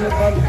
Yeah.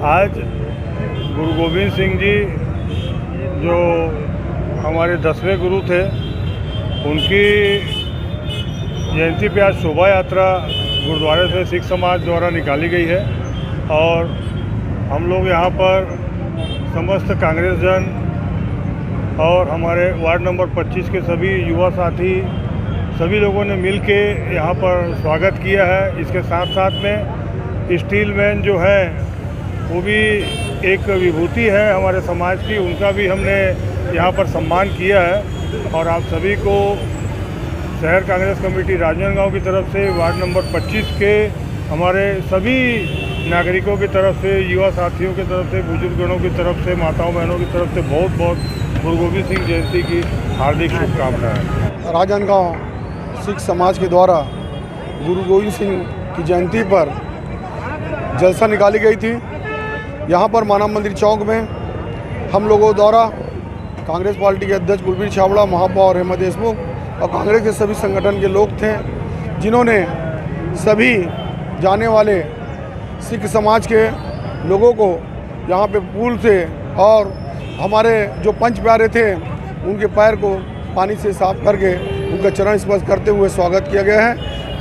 आज गुरु गोविंद सिंह जी जो हमारे 10वें गुरु थे, उनकी जयंती पे आज शोभा यात्रा गुरुद्वारे से सिख समाज द्वारा निकाली गई है। और हम लोग यहाँ पर समस्त कांग्रेस जन और हमारे वार्ड नंबर 25 के सभी युवा साथी सभी लोगों ने मिल के यहाँ पर स्वागत किया है। इसके साथ साथ में स्टील मैन जो है वो भी एक विभूति है हमारे समाज की, उनका भी हमने यहाँ पर सम्मान किया है। और आप सभी को शहर कांग्रेस कमेटी राजनांदगांव की तरफ से, वार्ड नंबर 25 के हमारे सभी नागरिकों की तरफ से, युवा साथियों की तरफ से, बुजुर्गों की तरफ से, माताओं बहनों की तरफ से बहुत बहुत गुरु गोविंद सिंह जयंती की हार्दिक शुभकामनाएं। राजनांदगांव सिख समाज के द्वारा गुरु गोविंद सिंह की जयंती पर जलसा निकाली गई थी। यहाँ पर मानव मंदिर चौक में हम लोगों द्वारा कांग्रेस पार्टी के अध्यक्ष कुलबीर छाबड़ा, महापौर हेमंत देशमुख और कांग्रेस के सभी संगठन के लोग थे, जिन्होंने सभी जाने वाले सिख समाज के लोगों को यहाँ पे फूल से और हमारे जो पंच प्यारे थे उनके पैर को पानी से साफ करके उनका चरण स्पर्श करते हुए स्वागत किया गया है।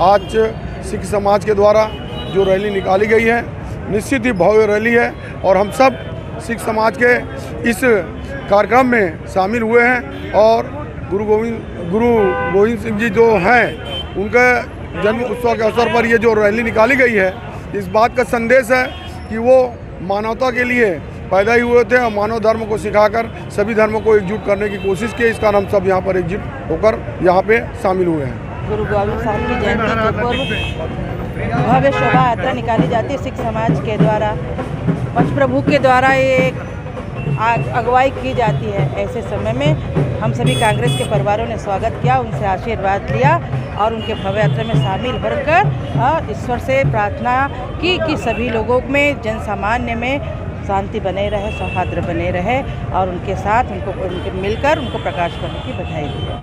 आज सिख समाज के द्वारा जो रैली निकाली गई है निश्चित ही भव्य रैली है और हम सब सिख समाज के इस कार्यक्रम में शामिल हुए हैं। और गुरु गोविंद सिंह जी जो हैं उनके जन्म उत्सव के अवसर पर ये जो रैली निकाली गई है, इस बात का संदेश है कि वो मानवता के लिए पैदा ही हुए थे और मानव धर्म को सिखाकर सभी धर्मों को एकजुट करने की कोशिश की। इस कारण हम सब यहाँ पर एकजुट होकर यहाँ पे शामिल हुए हैं। गुरु गोविंद साहब की जयंती के पूर्व भव्य शोभा यात्रा निकाली जाती है सिख समाज के द्वारा। पंच प्रभु के द्वारा ये अगुवाई की जाती है। ऐसे समय में हम सभी कांग्रेस के परिवारों ने स्वागत किया, उनसे आशीर्वाद लिया और उनके भव्य यात्रा में शामिल होकर ईश्वर से प्रार्थना की कि सभी लोगों में, जन सामान्य में शांति बने रहे, सौहार्द बने रहे और उनके साथ उनको मिलकर उनको प्रकाश करने की बधाई दी।